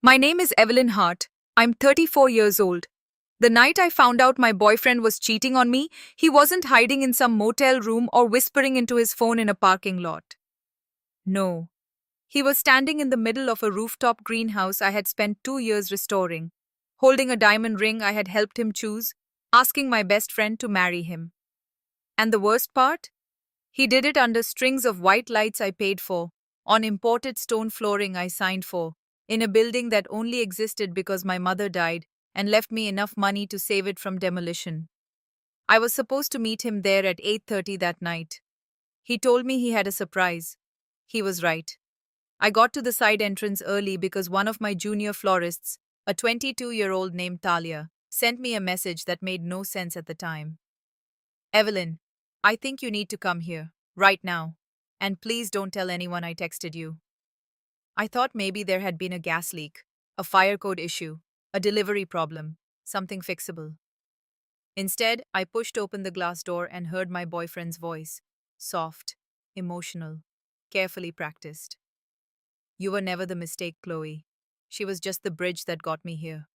My name is Evelyn Hart. I'm 34 years old. The night I found out my boyfriend was cheating on me, he wasn't hiding in some motel room or whispering into his phone in a parking lot. No. He was standing in the middle of a rooftop greenhouse I had spent 2 years restoring, holding a diamond ring I had helped him choose, asking my best friend to marry him. And the worst part? He did it under strings of white lights I paid for, on imported stone flooring I signed for, in a building that only existed because my mother died and left me enough money to save it from demolition. I was supposed to meet him there at 8:30 that night. He told me he had a surprise. He was right. I got to the side entrance early because one of my junior florists, a 22-year-old named Talia, sent me a message that made no sense at the time. Evelyn, I think you need to come here, right now. And please don't tell anyone I texted you. I thought maybe there had been a gas leak, a fire code issue, a delivery problem, something fixable. Instead, I pushed open the glass door and heard my boyfriend's voice, soft, emotional, carefully practiced. You were never the mistake, Chloe. She was just the bridge that got me here.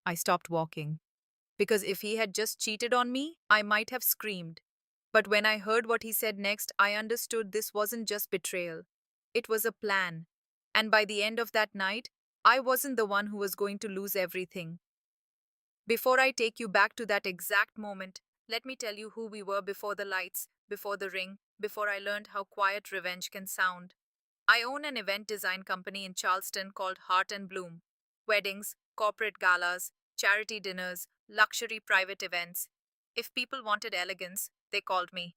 I stopped walking. Because if he had just cheated on me, I might have screamed. But when I heard what he said next, I understood this wasn't just betrayal. It was a plan. And by the end of that night, I wasn't the one who was going to lose everything. Before I take you back to that exact moment, let me tell you who we were before the lights, before the ring, before I learned how quiet revenge can sound. I own an event design company in Charleston called Heart and Bloom. Weddings, corporate galas, charity dinners, luxury private events. If people wanted elegance, they called me.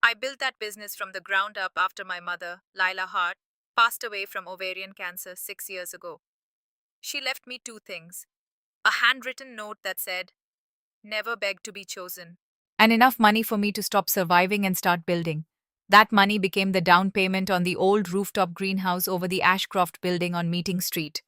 I built that business from the ground up after my mother, Lila Hart, passed away from ovarian cancer 6 years ago. She left me two things: a handwritten note that said, "Never beg to be chosen," and enough money for me to stop surviving and start building. That money became the down payment on the old rooftop greenhouse over the Ashcroft building on Meeting Street.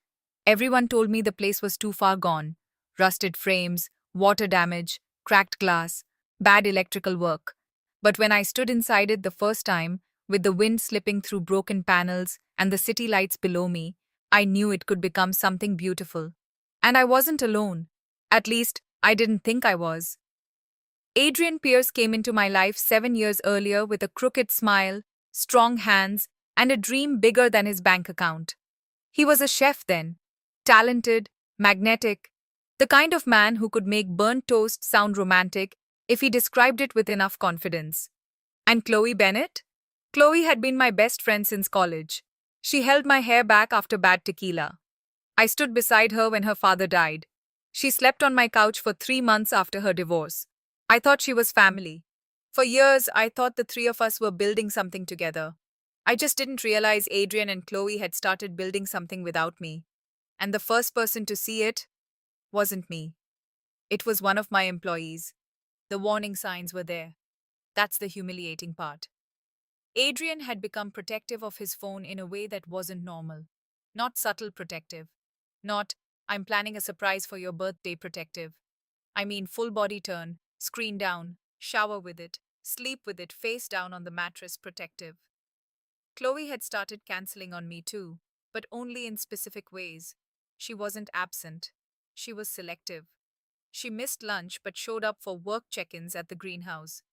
Everyone told me the place was too far gone: rusted frames, water damage, cracked glass, bad electrical work. But when I stood inside it the first time, with the wind slipping through broken panels and the city lights below me, I knew it could become something beautiful. And I wasn't alone. At least, I didn't think I was. Adrian Pierce came into my life 7 years earlier with a crooked smile, strong hands, and a dream bigger than his bank account. He was a chef then, talented, magnetic, the kind of man who could make burnt toast sound romantic if he described it with enough confidence. And Chloe Bennett? Chloe had been my best friend since college. She held my hair back after bad tequila. I stood beside her when her father died. She slept on my couch for 3 months after her divorce. I thought she was family. For years, I thought the three of us were building something together. I just didn't realize Adrian and Chloe had started building something without me. And the first person to see it wasn't me. It was one of my employees. The warning signs were there. That's the humiliating part. Adrian had become protective of his phone in a way that wasn't normal. Not subtle protective. Not, "I'm planning a surprise for your birthday" protective. I mean full body turn, screen down, shower with it, sleep with it face down on the mattress protective. Chloe had started canceling on me too, but only in specific ways. She wasn't absent. She was selective. She missed lunch but showed up for work check-ins at the greenhouse.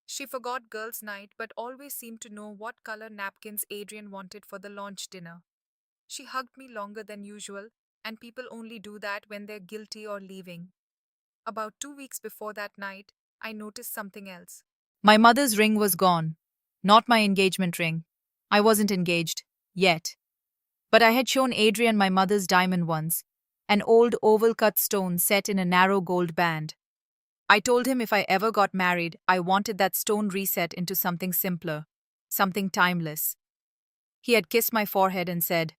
She forgot girls' night but always seemed to know what color napkins Adrian wanted for the launch dinner. She hugged me longer than usual, and people only do that when they're guilty or leaving. About 2 weeks before that night, I noticed something else. My mother's ring was gone. Not my engagement ring. I wasn't engaged. Yet. But I had shown Adrian my mother's diamond once, an old oval-cut stone set in a narrow gold band. I told him if I ever got married, I wanted that stone reset into something simpler, something timeless. He had kissed my forehead and said,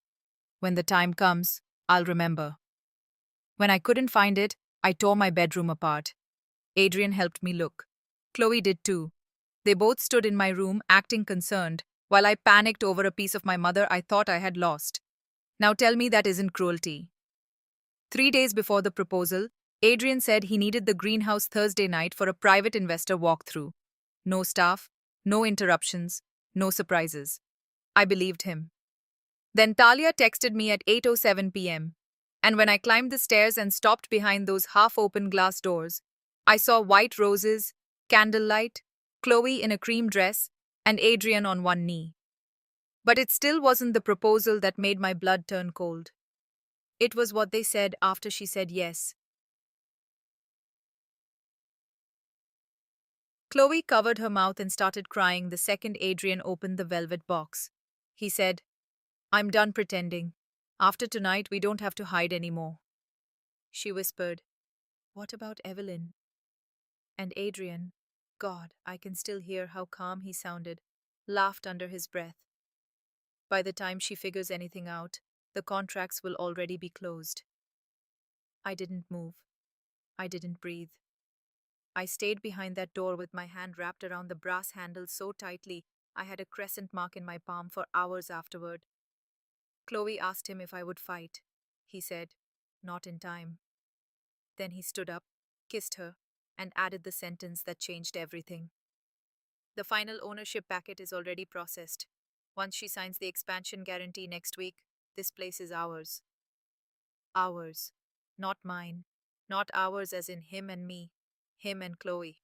"When the time comes, I'll remember." When I couldn't find it, I tore my bedroom apart. Adrian helped me look. Chloe did too. They both stood in my room acting concerned, while I panicked over a piece of my mother I thought I had lost. Now tell me that isn't cruelty. 3 days before the proposal, Adrian said he needed the greenhouse Thursday night for a private investor walkthrough. No staff, no interruptions, no surprises. I believed him. Then Talia texted me at 8:07 p.m. And when I climbed the stairs and stopped behind those half-open glass doors, I saw white roses, candlelight, Chloe in a cream dress, and Adrian on one knee. But it still wasn't the proposal that made my blood turn cold. It was what they said after she said yes. Chloe covered her mouth and started crying the second Adrian opened the velvet box. He said, "I'm done pretending. After tonight, we don't have to hide anymore." She whispered, "What about Evelyn?" And Adrian, God, I can still hear how calm he sounded, laughed under his breath. "By the time she figures anything out, the contracts will already be closed." I didn't move. I didn't breathe. I stayed behind that door with my hand wrapped around the brass handle so tightly I had a crescent mark in my palm for hours afterward. Chloe asked him if I would fight. He said, "Not in time." Then he stood up, kissed her, and added the sentence that changed everything. "The final ownership packet is already processed. Once she signs the expansion guarantee next week, this place is ours." Ours. Not mine. Not ours as in him and me. Him and Chloe.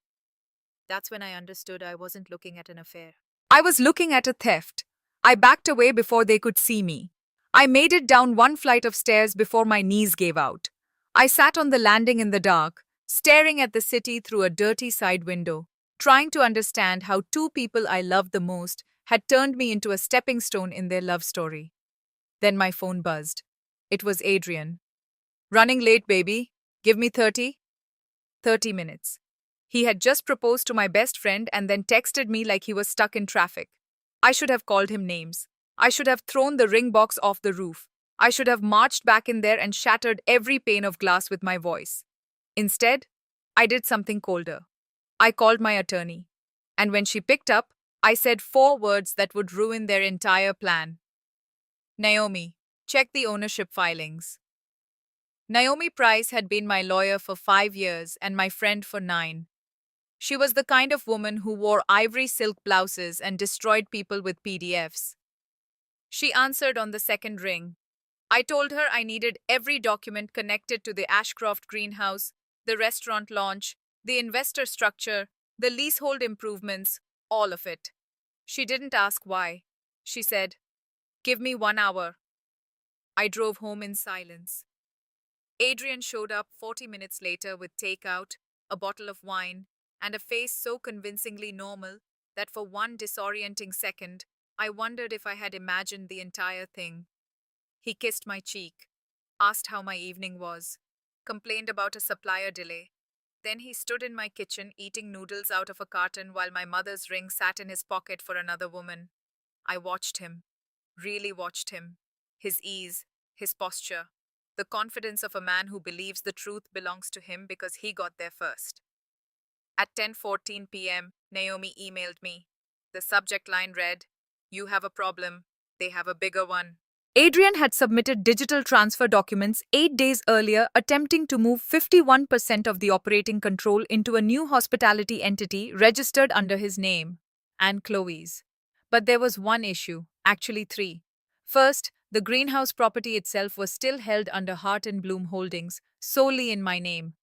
That's when I understood I wasn't looking at an affair. I was looking at a theft. I backed away before they could see me. I made it down one flight of stairs before my knees gave out. I sat on the landing in the dark, staring at the city through a dirty side window, trying to understand how two people I loved the most had turned me into a stepping stone in their love story. Then my phone buzzed. It was Adrian. "Running late, baby. Give me 30?" 30 minutes. He had just proposed to my best friend and then texted me like he was stuck in traffic. I should have called him names. I should have thrown the ring box off the roof. I should have marched back in there and shattered every pane of glass with my voice. Instead, I did something colder. I called my attorney. And when she picked up, I said 4 words that would ruin their entire plan. "Naomi, check the ownership filings." Naomi Price had been my lawyer for 5 years and my friend for 9. She was the kind of woman who wore ivory silk blouses and destroyed people with PDFs. She answered on the second ring. I told her I needed every document connected to the Ashcroft greenhouse, the restaurant launch, the investor structure, the leasehold improvements, all of it. She didn't ask why. She said, "Give me 1 hour." I drove home in silence. Adrian showed up 40 minutes later with takeout, a bottle of wine, and a face so convincingly normal that for one disorienting second, I wondered if I had imagined the entire thing. He kissed my cheek, asked how my evening was, complained about a supplier delay. Then he stood in my kitchen eating noodles out of a carton while my mother's ring sat in his pocket for another woman. I watched him, really watched him. His ease, his posture, the confidence of a man who believes the truth belongs to him because he got there first. At 10:14 p.m., Naomi emailed me. The subject line read, "You have a problem. They have a bigger one." Adrian had submitted digital transfer documents 8 days earlier, attempting to move 51% of the operating control into a new hospitality entity registered under his name and Chloe's. But there was one issue, actually 3. First, the greenhouse property itself was still held under Hart and Bloom Holdings, solely in my name.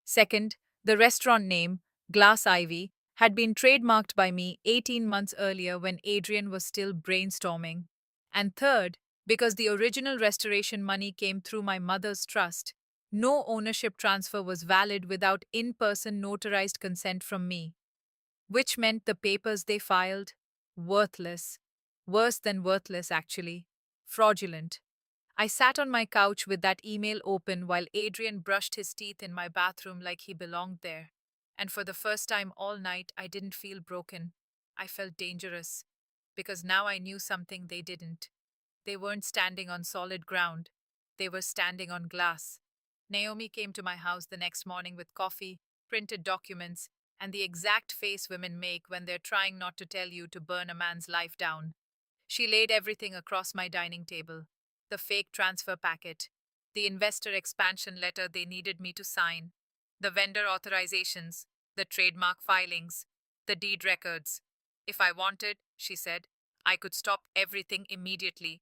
Second, the restaurant name, Glass Ivy, had been trademarked by me 18 months earlier when Adrian was still brainstorming. And third, because the original restoration money came through my mother's trust, no ownership transfer was valid without in-person notarized consent from me. Which meant the papers they filed, worthless. Worse than worthless, actually. Fraudulent. I sat on my couch with that email open while Adrian brushed his teeth in my bathroom like he belonged there. And for the first time all night, I didn't feel broken. I felt dangerous. Because now I knew something they didn't. They weren't standing on solid ground. They were standing on glass. Naomi came to my house the next morning with coffee, printed documents, and the exact face women make when they're trying not to tell you to burn a man's life down. She laid everything across my dining table. The fake transfer packet, the investor expansion letter they needed me to sign, the vendor authorizations, the trademark filings, the deed records. If I wanted, she said, I could stop everything immediately.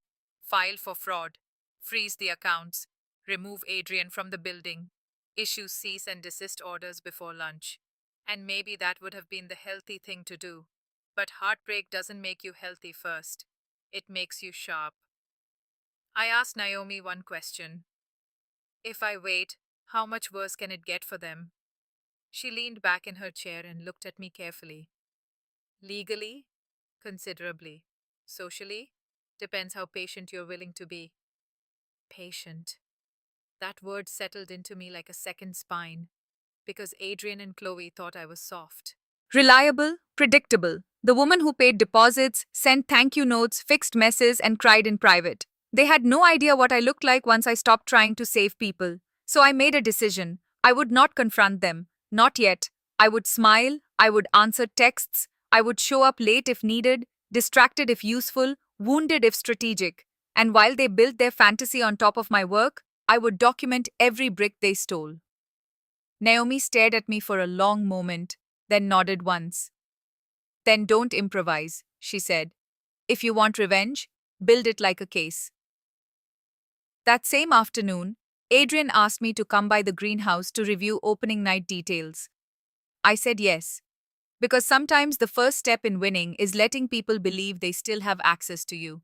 file for fraud, freeze the accounts, remove Adrian from the building, issue cease and desist orders before lunch. And maybe that would have been the healthy thing to do. But heartbreak doesn't make you healthy first, it makes you sharp. I asked Naomi one question. If I wait, how much worse can it get for them? She leaned back in her chair and looked at me carefully. Legally? Considerably. Socially? Depends how patient you're willing to be. Patient. That word settled into me like a second spine, because Adrian and Chloe thought I was soft. Reliable, predictable. The woman who paid deposits, sent thank you notes, fixed messes, and cried in private. They had no idea what I looked like once I stopped trying to save people. So I made a decision. I would not confront them. Not yet. I would smile, I would answer texts, I would show up late if needed, distracted if useful, wounded if strategic. And while they built their fantasy on top of my work, I would document every brick they stole. Naomi stared at me for a long moment, then nodded once. Then don't improvise, she said. If you want revenge, build it like a case. That same afternoon, Adrian asked me to come by the greenhouse to review opening night details. I said yes, because sometimes the first step in winning is letting people believe they still have access to you.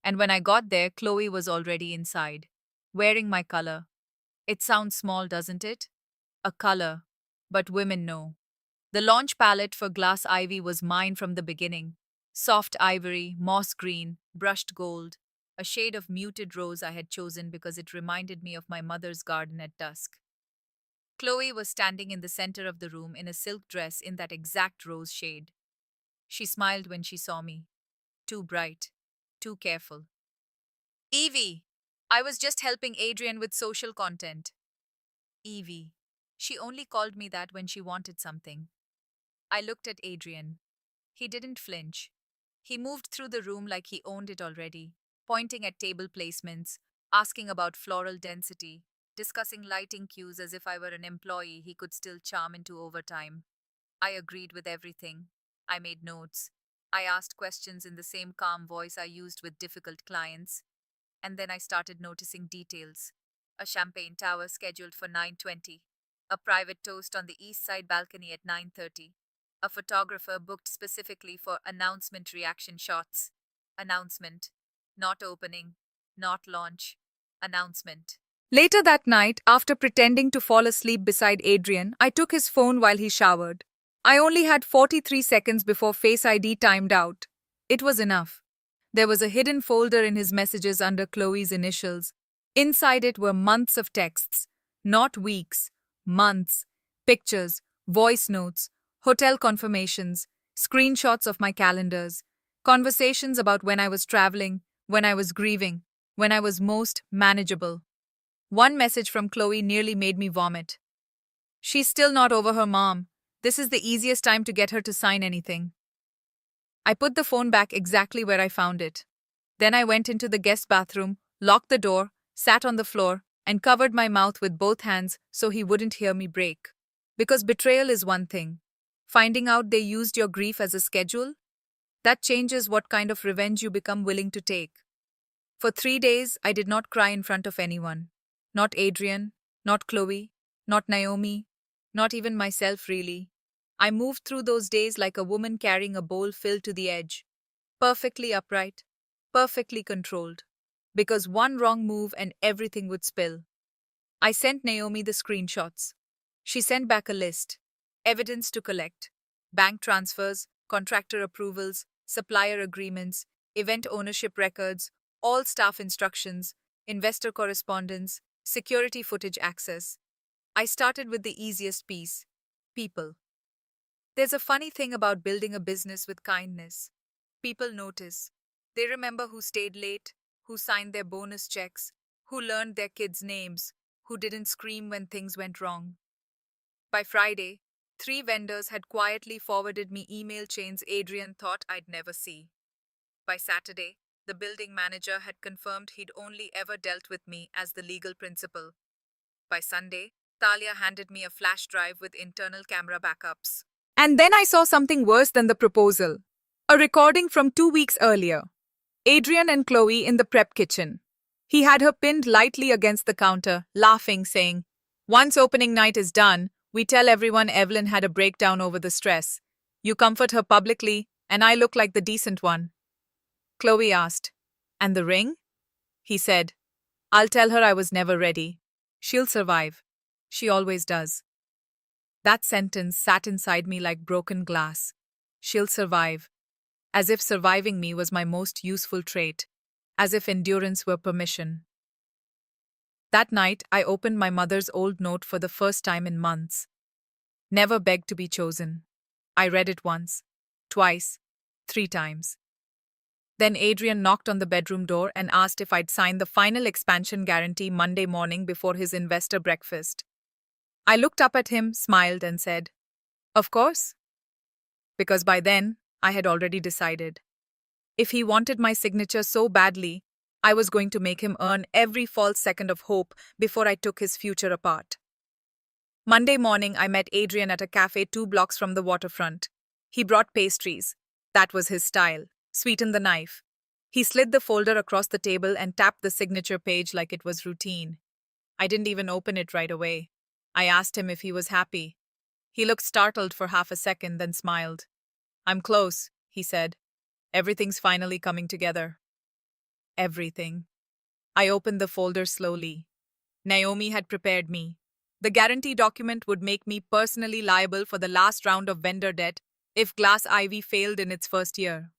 And when I got there, Chloe was already inside, wearing my color. It sounds small, doesn't it? A color, but women know. The launch palette for Glass Ivy was mine from the beginning. Soft ivory, moss green, brushed gold, a shade of muted rose I had chosen because it reminded me of my mother's garden at dusk. Chloe was standing in the center of the room in a silk dress in that exact rose shade. She smiled when she saw me. Too bright, too careful. Evie! I was just helping Adrian with social content. Evie. She only called me that when she wanted something. I looked at Adrian. He didn't flinch. He moved through the room like he owned it already, pointing at table placements, asking about floral density, discussing lighting cues as if I were an employee he could still charm into overtime. I agreed with everything. I made notes. I asked questions in the same calm voice I used with difficult clients. And then I started noticing details. A champagne tower scheduled for 9:20. A private toast on the east side balcony at 9:30. A photographer booked specifically for announcement reaction shots. Announcement. Not opening. Not launch. Announcement. Later that night, after pretending to fall asleep beside Adrian, I took his phone while he showered. I only had 43 seconds before Face ID timed out. It was enough. There was a hidden folder in his messages under Chloe's initials. Inside it were months of texts. Not weeks. Months. Pictures. Voice notes. Hotel confirmations. Screenshots of my calendars. Conversations about when I was traveling, when I was grieving, when I was most manageable. One message from Chloe nearly made me vomit. She's still not over her mom. This is the easiest time to get her to sign anything. I put the phone back exactly where I found it. Then I went into the guest bathroom, locked the door, sat on the floor, and covered my mouth with both hands so he wouldn't hear me break. Because betrayal is one thing. Finding out they used your grief as a schedule? That changes what kind of revenge you become willing to take. For 3 days, I did not cry in front of anyone. Not Adrian, not Chloe, not Naomi, not even myself really. I moved through those days like a woman carrying a bowl filled to the edge. Perfectly upright, perfectly controlled. Because one wrong move and everything would spill. I sent Naomi the screenshots. She sent back a list. Evidence to collect. Bank transfers, contractor approvals, supplier agreements, event ownership records, all staff instructions, investor correspondence, security footage access. I started with the easiest piece. People. There's a funny thing about building a business with kindness. People notice. They remember who stayed late, who signed their bonus checks, who learned their kids' names, who didn't scream when things went wrong. By Friday, 3 vendors had quietly forwarded me email chains Adrian thought I'd never see. By Saturday, the building manager had confirmed he'd only ever dealt with me as the legal principal. By Sunday, Talia handed me a flash drive with internal camera backups. And then I saw something worse than the proposal. A recording from 2 weeks earlier. Adrian and Chloe in the prep kitchen. He had her pinned lightly against the counter, laughing, saying, "Once opening night is done, we tell everyone Evelyn had a breakdown over the stress. You comfort her publicly, and I look like the decent one." Chloe asked, "And the ring?" He said, "I'll tell her I was never ready. She'll survive. She always does." That sentence sat inside me like broken glass. She'll survive. As if surviving me was my most useful trait. As if endurance were permission. That night, I opened my mother's old note for the first time in months. Never begged to be chosen. I read it once, twice, 3 times. Then Adrian knocked on the bedroom door and asked if I'd sign the final expansion guarantee Monday morning before his investor breakfast. I looked up at him, smiled, and said, "Of course." Because by then, I had already decided. If he wanted my signature so badly, I was going to make him earn every false second of hope before I took his future apart. Monday morning, I met Adrian at a cafe 2 blocks from the waterfront. He brought pastries. That was his style. Sweetened the knife. He slid the folder across the table and tapped the signature page like it was routine. I didn't even open it right away. I asked him if he was happy. He looked startled for half a second, then smiled. "I'm close," he said. "Everything's finally coming together." Everything. I opened the folder slowly. Naomi had prepared me. The guarantee document would make me personally liable for the last round of vendor debt if Glass Ivy failed in its first year.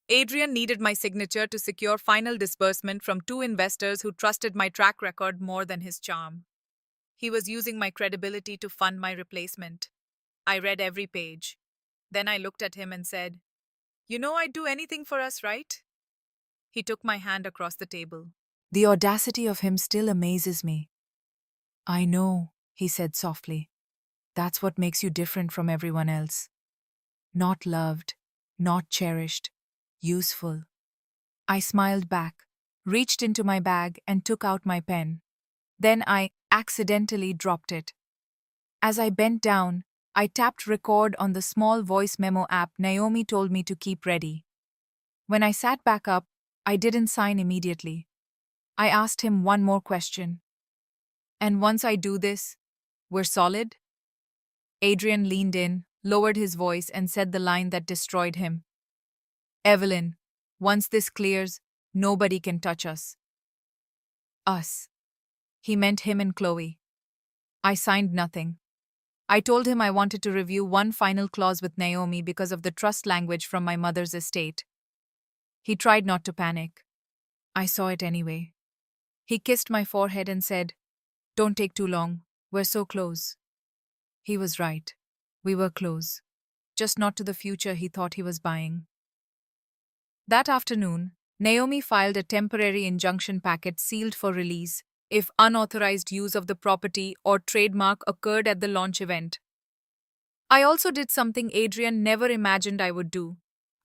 Adrian needed my signature to secure final disbursement from 2 investors who trusted my track record more than his charm. He was using my credibility to fund my replacement. I read every page. Then I looked at him and said, "You know I'd do anything for us, right?" He took my hand across the table. The audacity of him still amazes me. "I know," he said softly. "That's what makes you different from everyone else. Not loved, not cherished, useful." I smiled back, reached into my bag, and took out my pen. Then I accidentally dropped it. As I bent down, I tapped record on the small voice memo app Naomi told me to keep ready. When I sat back up, I didn't sign immediately. I asked him one more question. "And once I do this, we're solid?" Adrian leaned in, lowered his voice, and said the line that destroyed him. "Evelyn, once this clears, nobody can touch us." Us. He meant him and Chloe. I signed nothing. I told him I wanted to review one final clause with Naomi because of the trust language from my mother's estate. He tried not to panic. I saw it anyway. He kissed my forehead and said, "Don't take too long. We're so close." He was right. We were close. Just not to the future he thought he was buying. That afternoon, Naomi filed a temporary injunction packet sealed for release if unauthorized use of the property or trademark occurred at the launch event. I also did something Adrian never imagined I would do.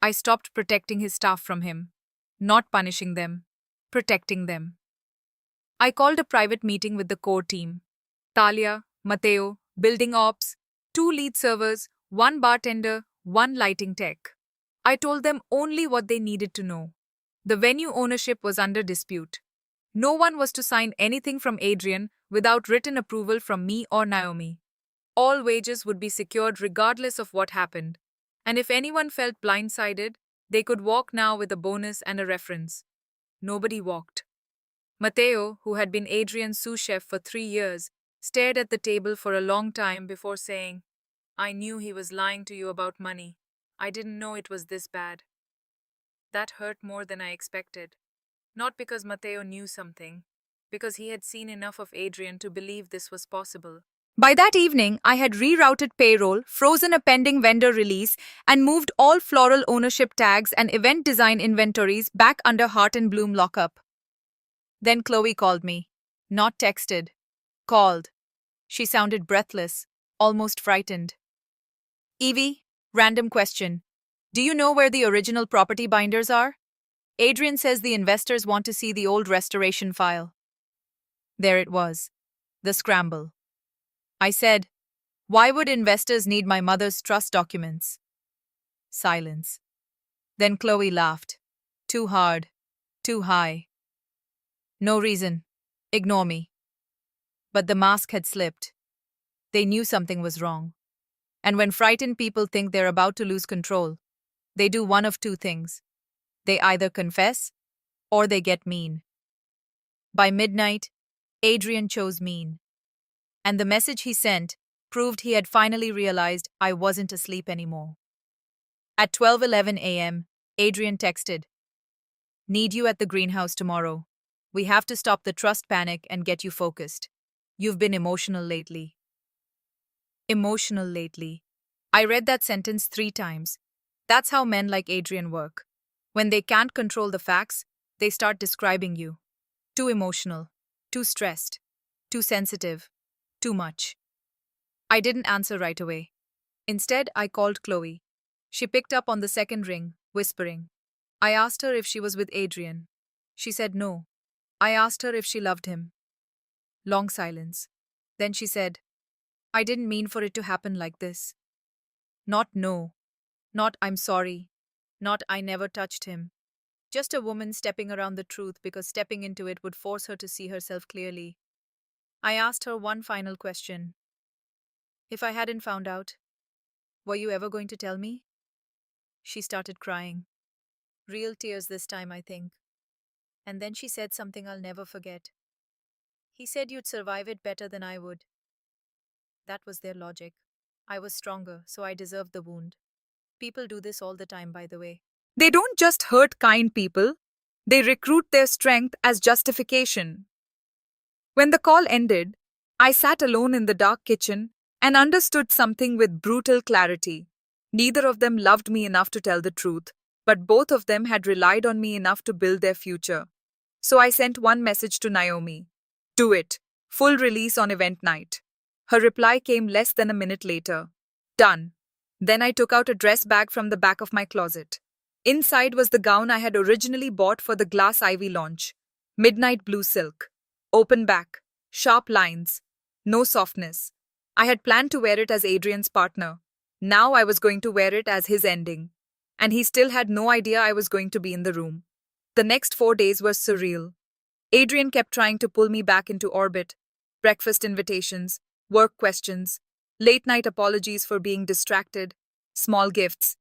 I stopped protecting his staff from him. Not punishing them, protecting them. I called a private meeting with the core team. Talia, Matteo, building ops, 2 lead servers, 1 bartender, 1 lighting tech. I told them only what they needed to know. The venue ownership was under dispute. No one was to sign anything from Adrian without written approval from me or Naomi. All wages would be secured regardless of what happened. And if anyone felt blindsided, they could walk now with a bonus and a reference. Nobody walked. Matteo, who had been Adrian's sous chef for 3 years, stared at the table for a long time before saying, "I knew he was lying to you about money. I didn't know it was this bad." That hurt more than I expected. Not because Matteo knew something, because he had seen enough of Adrian to believe this was possible. By that evening, I had rerouted payroll, frozen a pending vendor release, and moved all floral ownership tags and event design inventories back under Hart and Bloom lockup. Then Chloe called me. Not texted. Called. She sounded breathless, almost frightened. "Evie, random question. Do you know where the original property binders are? Adrian says the investors want to see the old restoration file." There it was. The scramble. I said, "Why would investors need my mother's trust documents?" Silence. Then Chloe laughed. Too hard. Too high. No reason. Ignore me. But the mask had slipped. They knew something was wrong. And when frightened people think they're about to lose control, they do one of two things. They either confess or they get mean. By midnight, Adrian chose mean. And the message he sent proved he had finally realized I wasn't asleep anymore. At 12:11 a.m., Adrian texted, "Need you at the greenhouse tomorrow. We have to stop the trust panic and get you focused. You've been emotional lately." Emotional lately. I read that sentence 3 times. That's how men like Adrian work. When they can't control the facts, they start describing you. Too emotional, too stressed, too sensitive, too much. I didn't answer right away. Instead, I called Chloe. She picked up on the second ring, whispering. I asked her if she was with Adrian. She said no. I asked her if she loved him. Long silence. Then she said, I didn't mean for it to happen like this. Not no. Not I'm sorry. Not I never touched him. Just a woman stepping around the truth because stepping into it would force her to see herself clearly. I asked her one final question. If I hadn't found out, were you ever going to tell me? She started crying. Real tears this time, I think. And then she said something I'll never forget. He said you'd survive it better than I would. That was their logic. I was stronger, so I deserved the wound. People do this all the time, by the way. They don't just hurt kind people, they recruit their strength as justification. When the call ended, I sat alone in the dark kitchen and understood something with brutal clarity. Neither of them loved me enough to tell the truth, but both of them had relied on me enough to build their future. So I sent one message to Naomi. Do it. Full release on event night. Her reply came less than a minute later. Done. Then I took out a dress bag from the back of my closet. Inside was the gown I had originally bought for the Glass Ivy launch. Midnight blue silk. Open back. Sharp lines. No softness. I had planned to wear it as Adrian's partner. Now I was going to wear it as his ending. And he still had no idea I was going to be in the room. The next 4 days were surreal. Adrian kept trying to pull me back into orbit. Breakfast invitations, work questions, late-night apologies for being distracted, small gifts,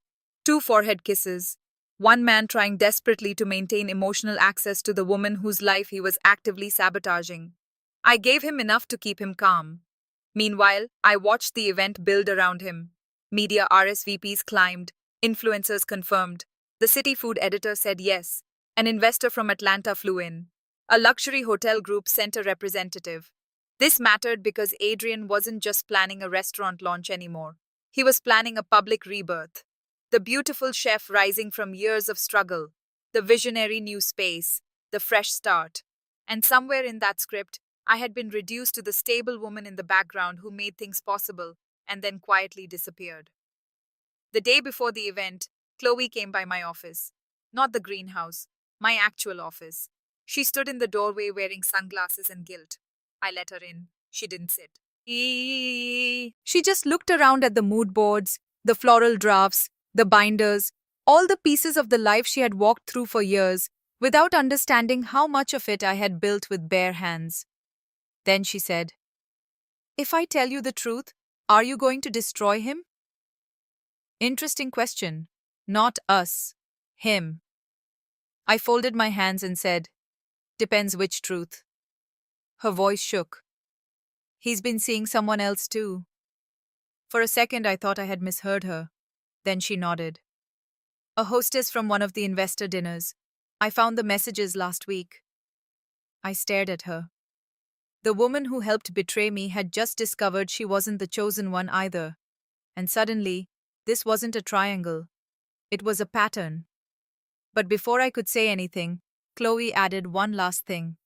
2 forehead kisses, one man trying desperately to maintain emotional access to the woman whose life he was actively sabotaging. I gave him enough to keep him calm. Meanwhile, I watched the event build around him. Media RSVPs climbed, influencers confirmed, the city food editor said yes, an investor from Atlanta flew in, a luxury hotel group sent a representative. This mattered because Adrian wasn't just planning a restaurant launch anymore. He was planning a public rebirth. The beautiful chef rising from years of struggle, the visionary new space, the fresh start. And somewhere in that script, I had been reduced to the stable woman in the background who made things possible and then quietly disappeared. The day before the event, Chloe came by my office. Not the greenhouse, my actual office. She stood in the doorway wearing sunglasses and guilt. I let her in. She didn't sit. She just looked around at the mood boards, the floral drafts, the binders, all the pieces of the life she had walked through for years, without understanding how much of it I had built with bare hands. Then she said, If I tell you the truth, are you going to destroy him? Interesting question. Not us. Him. I folded my hands and said, Depends which truth. Her voice shook. He's been seeing someone else too. For a second I thought I had misheard her. Then she nodded. A hostess from one of the investor dinners. I found the messages last week. I stared at her. The woman who helped betray me had just discovered she wasn't the chosen one either. And suddenly, this wasn't a triangle. It was a pattern. But before I could say anything, Chloe added one last thing.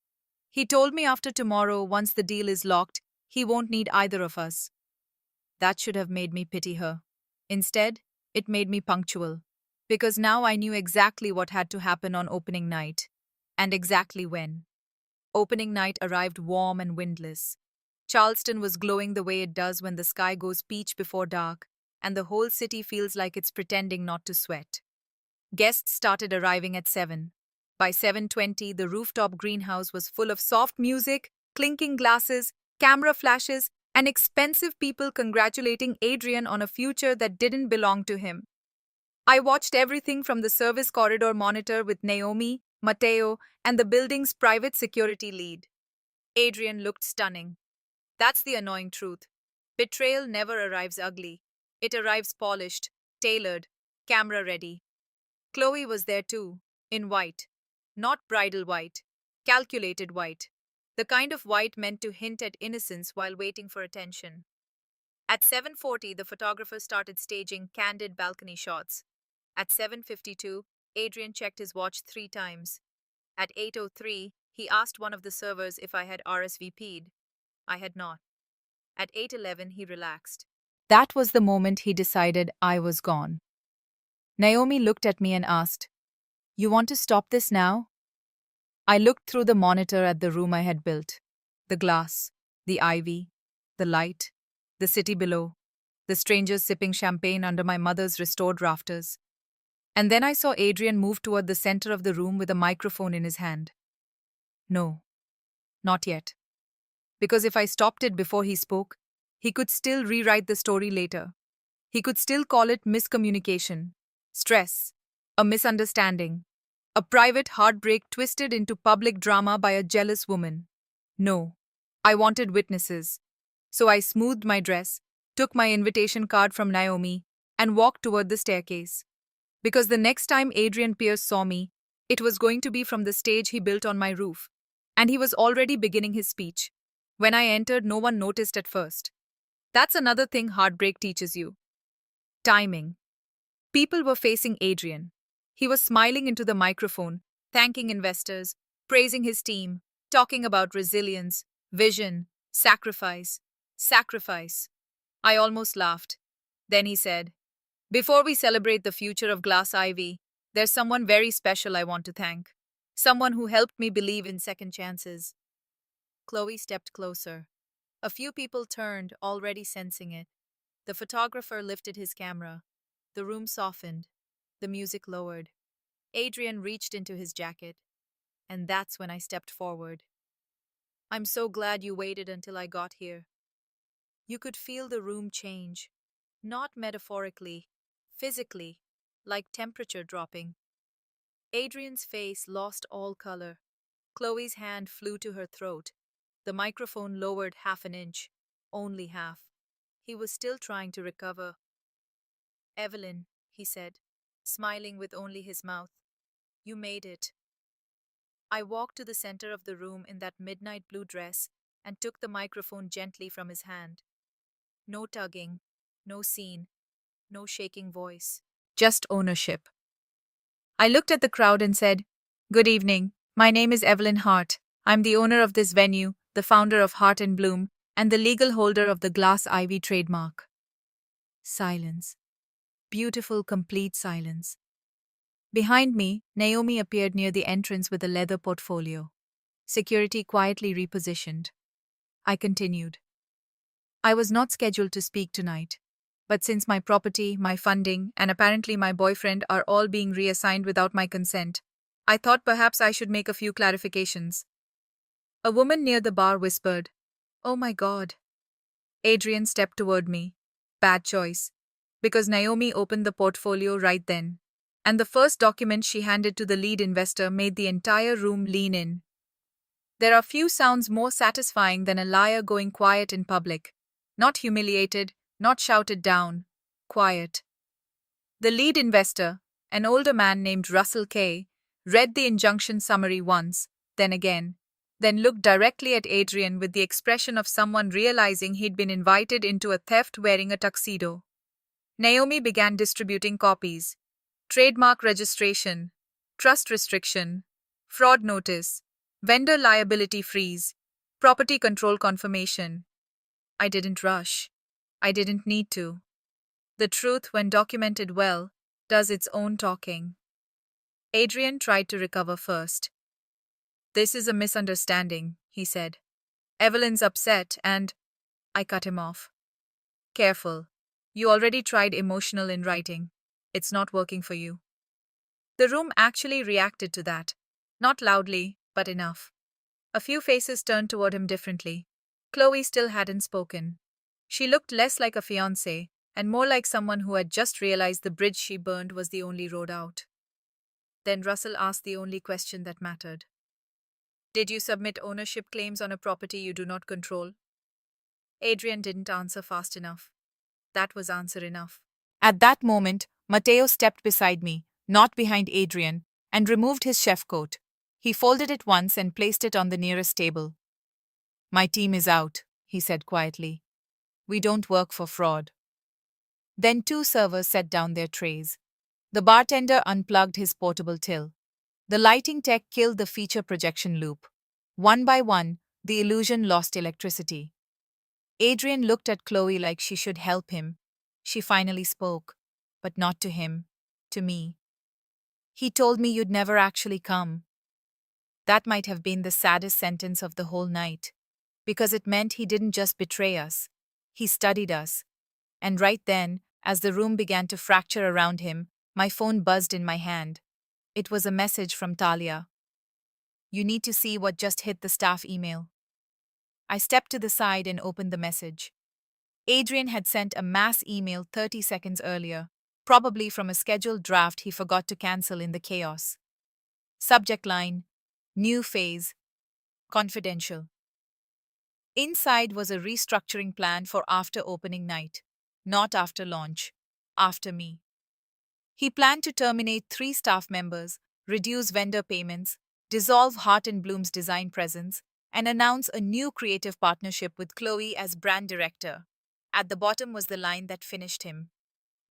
He told me after tomorrow, once the deal is locked, he won't need either of us. That should have made me pity her. Instead, it made me punctual. Because now I knew exactly what had to happen on opening night. And exactly when. Opening night arrived warm and windless. Charleston was glowing the way it does when the sky goes peach before dark, and the whole city feels like it's pretending not to sweat. Guests started arriving at 7. By 7:20, the rooftop greenhouse was full of soft music, clinking glasses, camera flashes, and expensive people congratulating Adrian on a future that didn't belong to him. I watched everything from the service corridor monitor with Naomi, Mateo, and the building's private security lead. Adrian looked stunning. That's the annoying truth. Betrayal never arrives ugly. It arrives polished, tailored, camera ready. Chloe was there too, in white. Not bridal white, calculated white. The kind of white meant to hint at innocence while waiting for attention. At 7:40, the photographer started staging candid balcony shots. At 7:52, Adrian checked his watch 3 times. At 8:03, he asked one of the servers if I had RSVP'd. I had not. At 8:11, he relaxed. That was the moment he decided I was gone. Naomi looked at me and asked, "You want to stop this now?" I looked through the monitor at the room I had built. The glass, the ivy, the light, the city below, the strangers sipping champagne under my mother's restored rafters. And then I saw Adrian move toward the center of the room with a microphone in his hand. No, not yet. Because if I stopped it before he spoke, he could still rewrite the story later. He could still call it miscommunication, stress, a misunderstanding, a private heartbreak twisted into public drama by a jealous woman. No, I wanted witnesses. So I smoothed my dress, took my invitation card from Naomi, and walked toward the staircase. Because the next time Adrian Pierce saw me, it was going to be from the stage he built on my roof. And he was already beginning his speech. When I entered, no one noticed at first. That's another thing heartbreak teaches you. Timing. People were facing Adrian. He was smiling into the microphone, thanking investors, praising his team, talking about resilience, vision, sacrifice. Sacrifice. I almost laughed. Then he said, "Before we celebrate the future of Glass Ivy, there's someone very special I want to thank. Someone who helped me believe in second chances." Chloe stepped closer. A few people turned, already sensing it. The photographer lifted his camera. The room softened. The music lowered. Adrian reached into his jacket. And that's when I stepped forward. "I'm so glad you waited until I got here." You could feel the room change. Not metaphorically, physically, like temperature dropping. Adrian's face lost all color. Chloe's hand flew to her throat. The microphone lowered half an inch. Only half. He was still trying to recover. "Evelyn," he said, smiling with only his mouth. "You made it." I walked to the center of the room in that midnight blue dress and took the microphone gently from his hand. No tugging, no scene, no shaking voice. Just ownership. I looked at the crowd and said, "Good evening. My name is Evelyn Hart. I'm the owner of this venue, the founder of Heart and Bloom, and the legal holder of the Glass Ivy trademark." Silence. Beautiful, complete silence. Behind me, Naomi appeared near the entrance with a leather portfolio. Security quietly repositioned. I continued. "I was not scheduled to speak tonight. But since my property, my funding, and apparently my boyfriend are all being reassigned without my consent, I thought perhaps I should make a few clarifications." A woman near the bar whispered, "Oh my God." Adrian stepped toward me. Bad choice. Because Naomi opened the portfolio right then. And the first document she handed to the lead investor made the entire room lean in. There are few sounds more satisfying than a liar going quiet in public. Not humiliated, not shouted down. Quiet. The lead investor, an older man named Russell Kay, read the injunction summary once, then again, then looked directly at Adrian with the expression of someone realizing he'd been invited into a theft wearing a tuxedo. Naomi began distributing copies. Trademark registration, trust restriction, fraud notice, vendor liability freeze, property control confirmation. I didn't rush. I didn't need to. The truth, when documented well, does its own talking. Adrian tried to recover first. "This is a misunderstanding," he said. "Evelyn's upset and—" I cut him off. "Careful. You already tried emotional in writing. It's not working for you." The room actually reacted to that. Not loudly, but enough. A few faces turned toward him differently. Chloe still hadn't spoken. She looked less like a fiancée and more like someone who had just realized the bridge she burned was the only road out. Then Russell asked the only question that mattered. Did you submit ownership claims on a property you do not control? Adrian didn't answer fast enough. That was answer enough. At that moment, Matteo stepped beside me, not behind Adrian, and removed his chef coat. He folded it once and placed it on the nearest table. My team is out, he said quietly. We don't work for fraud. Then two servers set down their trays. The bartender unplugged his portable till. The lighting tech killed the feature projection loop. One by one, the illusion lost electricity. Adrian looked at Chloe like she should help him. She finally spoke, but not to him, to me. He told me you'd never actually come. That might have been the saddest sentence of the whole night, because it meant he didn't just betray us, he studied us. And right then, as the room began to fracture around him, my phone buzzed in my hand. It was a message from Talia. You need to see what just hit the staff email. I stepped to the side and opened the message. Adrian had sent a mass email 30 seconds earlier, probably from a scheduled draft he forgot to cancel in the chaos. Subject line: New phase. Confidential. Inside was a restructuring plan for after opening night. Not after launch. After me. He planned to terminate 3 staff members, reduce vendor payments, dissolve Hart and Bloom's design presence, and announce a new creative partnership with Chloe as brand director. At the bottom was the line that finished him.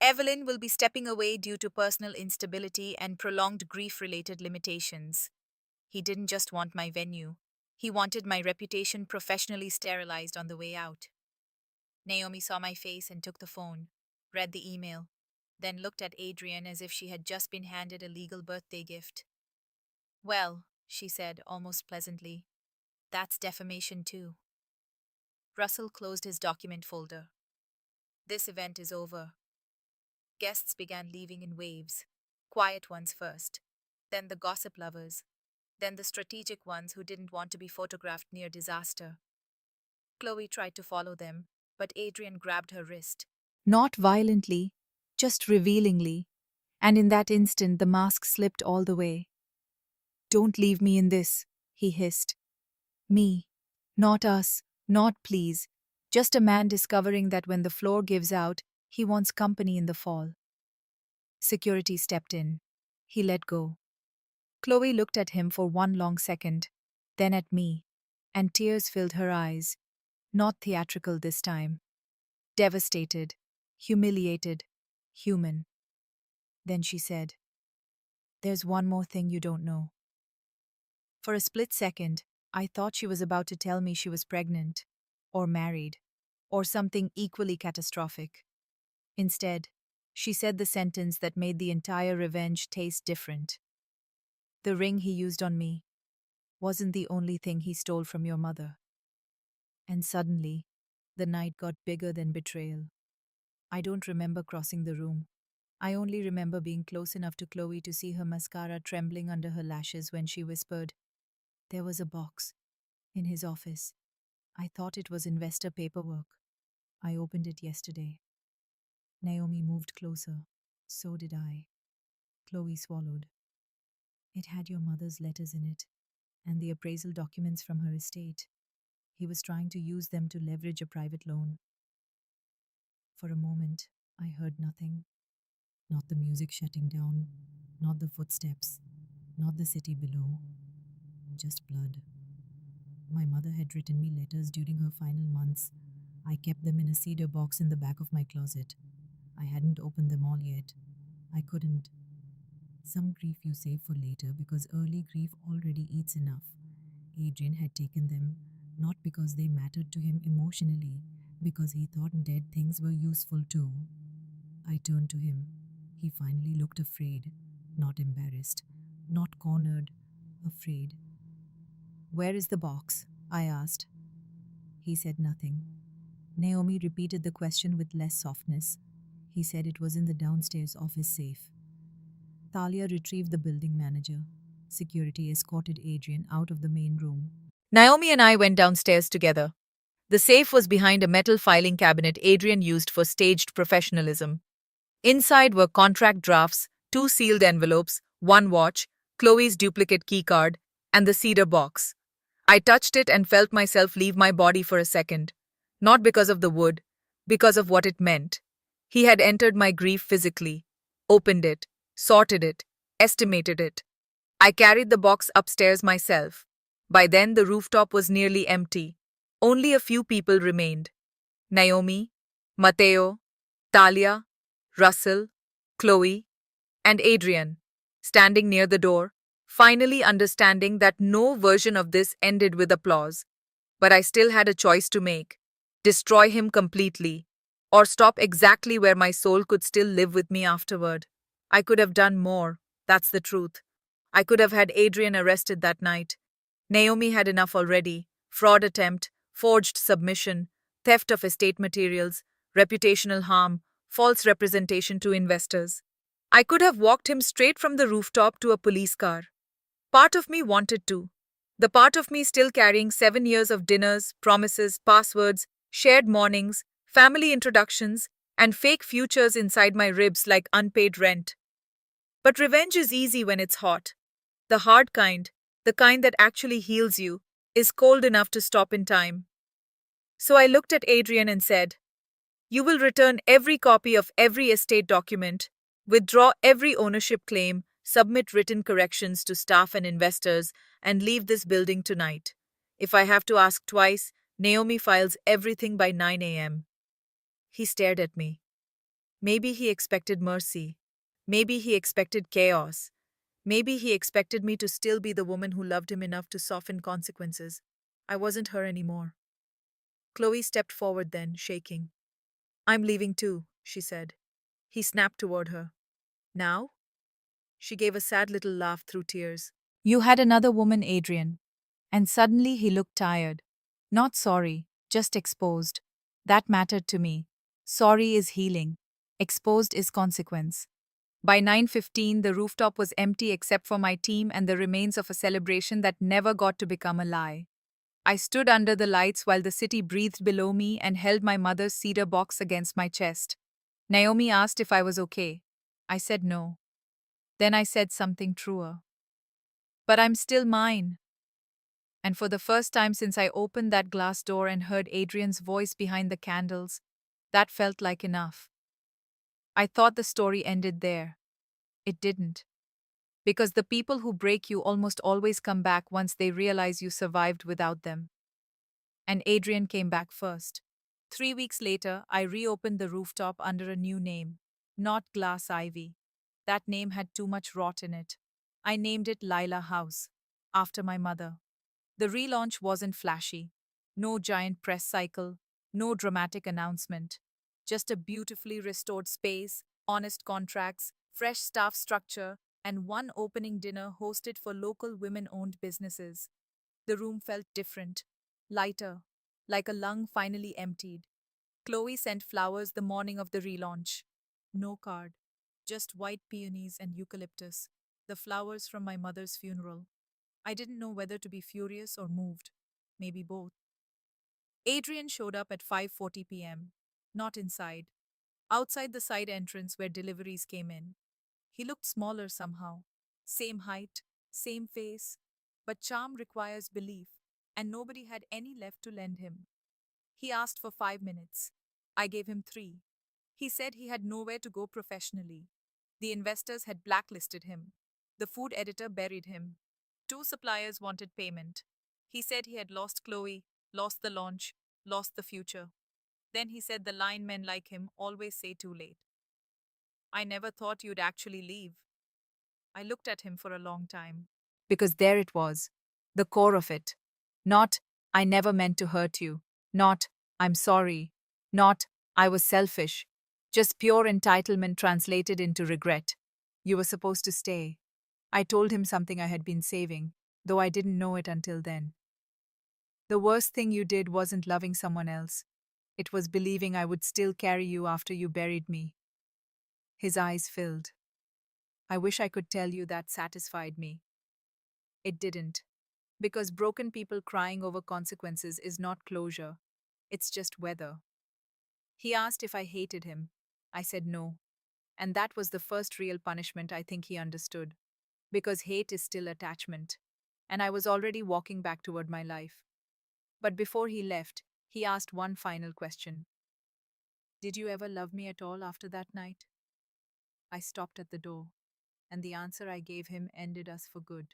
Evelyn will be stepping away due to personal instability and prolonged grief-related limitations. He didn't just want my venue. He wanted my reputation professionally sterilized on the way out. Naomi saw my face and took the phone, read the email, then looked at Adrian as if she had just been handed a legal birthday gift. Well, she said, almost pleasantly, that's defamation too. Russell closed his document folder. This event is over. Guests began leaving in waves. Quiet ones first, then the gossip lovers, then the strategic ones who didn't want to be photographed near disaster. Chloe tried to follow them, but Adrian grabbed her wrist. Not violently, just revealingly, and in that instant the mask slipped all the way. Don't leave me in this, he hissed. Me. Not us. Not please. Just a man discovering that when the floor gives out, he wants company in the fall. Security stepped in. He let go. Chloe looked at him for one long second, then at me, and tears filled her eyes. Not theatrical this time. Devastated, humiliated, human. Then she said, "There's one more thing you don't know." For a split second, I thought she was about to tell me she was pregnant, or married, or something equally catastrophic. Instead, she said the sentence that made the entire revenge taste different. The ring he used on me wasn't the only thing he stole from your mother. And suddenly, the night got bigger than betrayal. I don't remember crossing the room. I only remember being close enough to Chloe to see her mascara trembling under her lashes when she whispered, "There was a box in his office. I thought it was investor paperwork. I opened it yesterday." Naomi moved closer. So did I. Chloe swallowed. "It had your mother's letters in it, and the appraisal documents from her estate. He was trying to use them to leverage a private loan." For a moment, I heard nothing. Not the music shutting down, not the footsteps, not the city below. Just blood. My mother had written me letters during her final months. I kept them in a cedar box in the back of my closet. I hadn't opened them all yet. I couldn't. Some grief you save for later because early grief already eats enough. Adrian had taken them, not because they mattered to him emotionally, because he thought dead things were useful too. I turned to him. He finally looked afraid, not embarrassed, not cornered, afraid. "Where is the box?" I asked. He said nothing. Naomi repeated the question with less softness. He said it was in the downstairs office safe. Talia retrieved the building manager, Security escorted Adrian out of the main room. Naomi and I went downstairs together. The safe was behind a metal filing cabinet Adrian used for staged professionalism. Inside were contract drafts, two sealed envelopes, one watch, Chloe's duplicate keycard, and the cedar box. I touched it and felt myself leave my body for a second. Not because of the wood, because of what it meant. He had entered my grief physically, opened it, sorted it, estimated it. I carried the box upstairs myself. By then, the rooftop was nearly empty. Only a few people remained: Naomi, Mateo, Talia, Russell, Chloe, and Adrian, standing near the door, finally understanding that no version of this ended with applause. But I still had a choice to make: destroy him completely, or stop exactly where my soul could still live with me afterward. I could have done more, that's the truth. I could have had Adrian arrested that night. Naomi had enough already: fraud attempt, forged submission, theft of estate materials, reputational harm, false representation to investors. I could have walked him straight from the rooftop to a police car. Part of me wanted to. The part of me still carrying 7 years of dinners, promises, passwords, shared mornings, family introductions, and fake futures inside my ribs like unpaid rent. But revenge is easy when it's hot. The hard kind, the kind that actually heals you, is cold enough to stop in time. So I looked at Adrian and said, "You will return every copy of every estate document, withdraw every ownership claim, submit written corrections to staff and investors, and leave this building tonight. If I have to ask twice, Naomi files everything by 9 a.m. He stared at me. Maybe he expected mercy. Maybe he expected chaos. Maybe he expected me to still be the woman who loved him enough to soften consequences. I wasn't her anymore. Chloe stepped forward then, shaking. "I'm leaving too," she said. He snapped toward her. "Now?" She gave a sad little laugh through tears. You had another woman, Adrian. And suddenly he looked tired. Not sorry, just exposed. That mattered to me. Sorry is healing. Exposed is consequence. By 9:15, the rooftop was empty except for my team and the remains of a celebration that never got to become a lie. I stood under the lights while the city breathed below me and held my mother's cedar box against my chest. Naomi asked if I was okay. I said no. Then I said something truer. "But I'm still mine." And for the first time since I opened that glass door and heard Adrian's voice behind the candles, that felt like enough. I thought the story ended there. It didn't. Because the people who break you almost always come back once they realize you survived without them. And Adrian came back first. 3 weeks later, I reopened the rooftop under a new name. Not Glass Ivy. That name had too much rot in it. I named it Lila House, after my mother. The relaunch wasn't flashy. No giant press cycle, no dramatic announcement. Just a beautifully restored space, honest contracts, fresh staff structure, and one opening dinner hosted for local women-owned businesses. The room felt different, lighter, like a lung finally emptied. Chloe sent flowers the morning of the relaunch. No card, just white peonies and eucalyptus, the flowers from my mother's funeral. I didn't know whether to be furious or moved, maybe both. Adrian showed up at 5:40 p.m., not inside, outside the side entrance where deliveries came in. He looked smaller somehow, same height, same face, but charm requires belief, and nobody had any left to lend him. He asked for 5 minutes. I gave him 3. He said he had nowhere to go professionally. The investors had blacklisted him. The food editor buried him. 2 suppliers wanted payment. He said he had lost Chloe, lost the launch, lost the future. Then he said the linemen like him always say too late. "I never thought you'd actually leave." I looked at him for a long time. Because there it was, the core of it. Not, "I never meant to hurt you." Not, "I'm sorry." Not, "I was selfish." Just pure entitlement translated into regret. "You were supposed to stay." I told him something I had been saving, though I didn't know it until then. "The worst thing you did wasn't loving someone else. It was believing I would still carry you after you buried me." His eyes filled. "I wish I could tell you that satisfied me." It didn't. Because broken people crying over consequences is not closure, it's just weather. He asked if I hated him. I said no. And that was the first real punishment I think he understood. Because hate is still attachment. And I was already walking back toward my life. But before he left, he asked one final question. Did you ever love me at all after that night? I stopped at the door, and the answer I gave him ended us for good.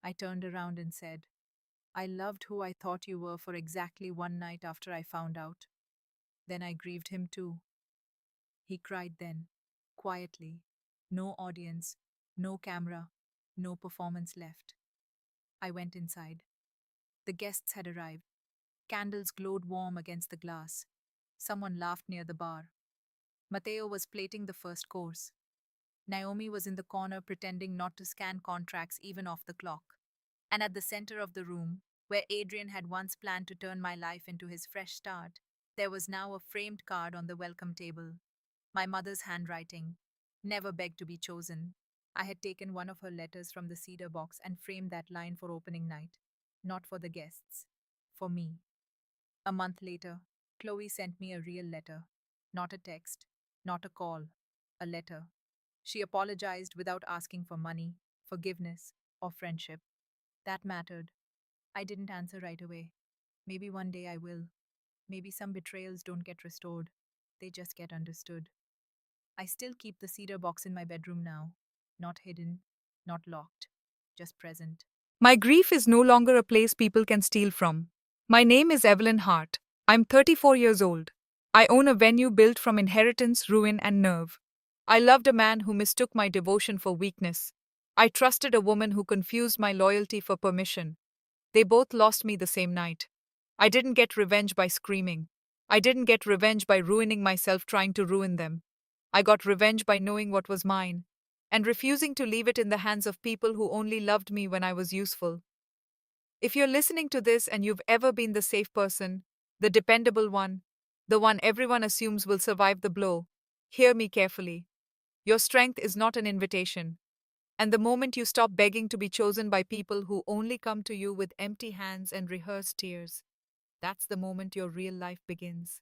I turned around and said, I loved who I thought you were for exactly one night after I found out. Then I grieved him too. He cried then, quietly. No audience, no camera, no performance left. I went inside. The guests had arrived. Candles glowed warm against the glass. Someone laughed near the bar. Mateo was plating the first course. Naomi was in the corner pretending not to scan contracts even off the clock. And at the center of the room, where Adrian had once planned to turn my life into his fresh start, there was now a framed card on the welcome table. My mother's handwriting. Never begged to be chosen. I had taken one of her letters from the cedar box and framed that line for opening night. Not for the guests. For me. A month later, Chloe sent me a real letter. Not a text. Not a call. A letter. She apologized without asking for money, forgiveness, or friendship. That mattered. I didn't answer right away. Maybe one day I will. Maybe some betrayals don't get restored. They just get understood. I still keep the cedar box in my bedroom now. Not hidden, not locked, just present. My grief is no longer a place people can steal from. My name is Evelyn Hart. I'm 34 years old. I own a venue built from inheritance, ruin, and nerve. I loved a man who mistook my devotion for weakness. I trusted a woman who confused my loyalty for permission. They both lost me the same night. I didn't get revenge by screaming. I didn't get revenge by ruining myself trying to ruin them. I got revenge by knowing what was mine and refusing to leave it in the hands of people who only loved me when I was useful. If you're listening to this and you've ever been the safe person, the dependable one, the one everyone assumes will survive the blow, hear me carefully. Your strength is not an invitation. And the moment you stop begging to be chosen by people who only come to you with empty hands and rehearsed tears, that's the moment your real life begins.